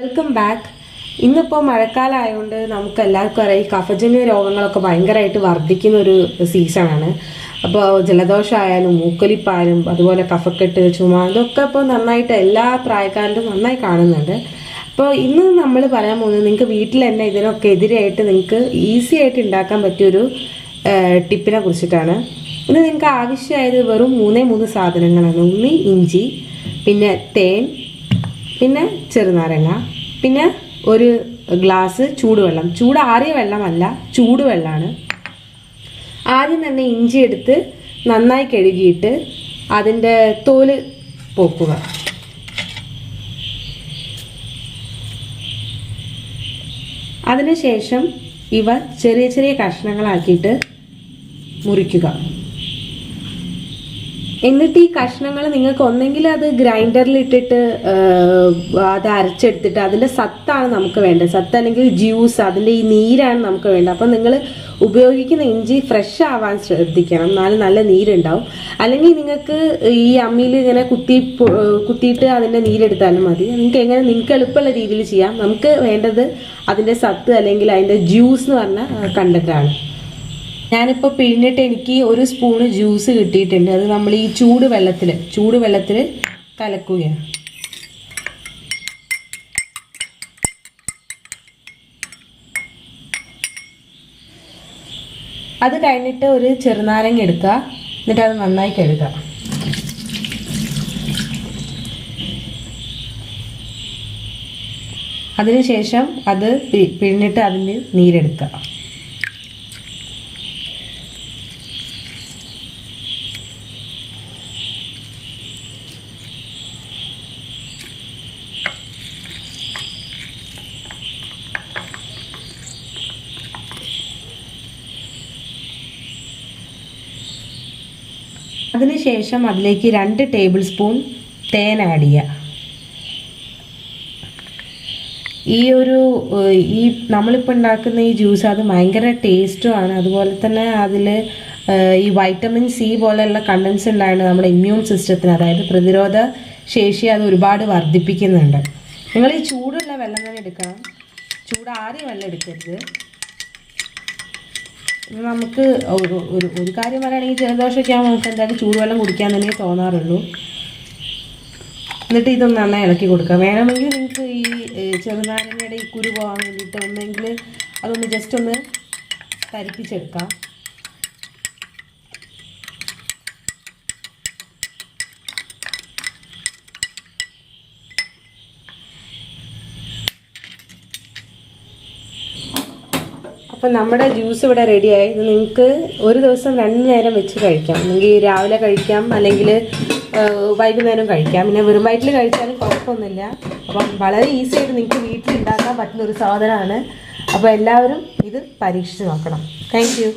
Welcome back. ഇന്നിപ്പോൾ മഴക്കാലമായതുകൊണ്ട് നമുക്ക് എല്ലാവർക്കും അറിയാം ഈ കഫജന്യ രോഗങ്ങളൊക്കെ ഭയങ്കരമായിട്ട് വർദ്ധിക്കുന്ന ഒരു സീസണാണ്. അപ്പോൾ ജലദോഷമായാലും മൂക്കൊലിപ്പായാലും അതുപോലെ കഫക്കെട്ട്, ചുമ ഇതൊക്കെ ഇപ്പോൾ നന്നായിട്ട് എല്ലാ പ്രായക്കാരിലും നന്നായി കാണുന്നുണ്ട്. അപ്പോൾ ഇന്ന് നമ്മൾ പറയാൻ പോകുന്നത് നിങ്ങൾക്ക് വീട്ടിൽ തന്നെ ഇതിനൊക്കെ എതിരായിട്ട് നിങ്ങൾക്ക് ഈസി ആയിട്ട് ഉണ്ടാക്കാൻ പറ്റിയൊരു ടിപ്പിനെ കുറിച്ചിട്ടാണ്. ഇന്ന് നിങ്ങൾക്ക് ആവശ്യമായത് വെറും 3 സാധനങ്ങളാണ്. ഒന്ന് ഇഞ്ചി, പിന്നെ തേൻ, പിന്നെ ചെറുനാരങ്ങ, പിന്നെ ഒരു ഗ്ലാസ് ചൂടുവെള്ളം. ചൂടാറിയ വെള്ളമല്ല, ചൂടുവെള്ളമാണ്. ആദ്യം തന്നെ ഇഞ്ചി എടുത്ത് നന്നായി കഴുകിയിട്ട് അതിൻ്റെ തോല് പോക്കുക. അതിനുശേഷം ഇവ ചെറിയ ചെറിയ കഷ്ണങ്ങളാക്കിയിട്ട് മുറിക്കുക. എന്നിട്ട് ഈ കഷ്ണങ്ങൾ നിങ്ങൾക്ക് ഒന്നെങ്കിൽ അത് ഗ്രൈൻഡറിൽ ഇട്ടിട്ട് അത് അരച്ചെടുത്തിട്ട് അതിൻ്റെ സത്താണ് നമുക്ക് വേണ്ടത്. സത്ത് അല്ലെങ്കിൽ ജ്യൂസ്, അതിൻ്റെ ഈ നീരാണ് നമുക്ക് വേണ്ടത്. അപ്പം നിങ്ങൾ ഉപയോഗിക്കുന്ന ഇഞ്ചി ഫ്രഷ് ആവാൻ ശ്രദ്ധിക്കണം, എന്നാലും നല്ല നീരുണ്ടാവും. അല്ലെങ്കിൽ നിങ്ങൾക്ക് ഈ അമ്മിയിൽ ഇങ്ങനെ കുത്തിയിട്ട് അതിൻ്റെ നീരെടുത്താലും മതി. നിങ്ങൾക്ക് എളുപ്പമുള്ള രീതിയിൽ ചെയ്യാം. നമുക്ക് വേണ്ടത് അതിൻ്റെ സത്ത് അല്ലെങ്കിൽ അതിൻ്റെ ജ്യൂസ് എന്ന് പറഞ്ഞ കണ്ടന്റാണ്. ഞാനിപ്പോൾ പിഴിഞ്ഞിട്ട് എനിക്ക് 1 സ്പൂണ് ജ്യൂസ് കിട്ടിയിട്ടുണ്ട്. അത് നമ്മൾ ഈ ചൂടുവെള്ളത്തിൽ കലക്കുകയാണ്. അത് കഴിഞ്ഞിട്ട് ഒരു ചെറുനാരങ്ങ എടുക്കുക, എന്നിട്ട് അത് നന്നായി കഴുകുക. അതിനുശേഷം അത് പിഴിഞ്ഞിട്ട് അതിന് നീരെടുക്കുക. അതിനുശേഷം അതിലേക്ക് 2 ടേബിൾ സ്പൂൺ തേൻ ആഡ് ചെയ്യുക. ഈ നമ്മളിപ്പോൾ ഉണ്ടാക്കുന്ന ഈ ജ്യൂസ് അത് ഭയങ്കര ടേസ്റ്റുമാണ്. അതുപോലെ തന്നെ അതിൽ ഈ വൈറ്റമിൻ സി പോലെയുള്ള കണ്ടൻസ് ഉണ്ടായിട്ട് നമ്മുടെ ഇമ്മ്യൂൺ സിസ്റ്റത്തിന്, അതായത് പ്രതിരോധ ശേഷി അത് ഒരുപാട് വർദ്ധിപ്പിക്കുന്നുണ്ട്. നിങ്ങൾ ഈ ചൂടുള്ള വെള്ളം തന്നെ എടുക്കണം, ചൂടാറിയ വെള്ളം എടുക്കരുത്. നമുക്ക് ഒരു കാര്യം പറയുകയാണെങ്കിൽ ജലദോഷമൊക്കെ ആകുമ്പോൾ നമുക്ക് എന്തായാലും ചൂടുവെള്ളം കുടിക്കാൻ തന്നെ തോന്നാറുള്ളൂ. എന്നിട്ട് ഇതൊന്ന് നന്നായി ഇളക്കി കൊടുക്കുക. വേണമെങ്കിൽ നിങ്ങൾക്ക് ഈ ചെറുനാരങ്ങയുടെ ഈ കുരു പോകാൻ വേണ്ടിയിട്ട് ഒന്നെങ്കിൽ അതൊന്ന് ജസ്റ്റ് ഒന്ന് തരിപ്പിച്ചെടുക്കാം. അപ്പം നമ്മുടെ ജ്യൂസ് ഇവിടെ റെഡിയായി. ഇത് നിങ്ങൾക്ക് ഒരു ദിവസം 2 നേരം വെച്ച് കഴിക്കാം. അല്ലെങ്കിൽ രാവിലെ കഴിക്കാം, അല്ലെങ്കിൽ വൈകുന്നേരം കഴിക്കാം. പിന്നെ വെറും വയറ്റിൽ കഴിച്ചാലും കുഴപ്പമൊന്നുമില്ല. അപ്പം വളരെ ഈസി ആയിട്ട് നിങ്ങൾക്ക് വീട്ടിൽ ഉണ്ടാക്കാൻ പറ്റുന്ന ഒരു സാധനമാണ്. അപ്പോൾ എല്ലാവരും ഇത് പരീക്ഷിച്ച് നോക്കണം. Thank you.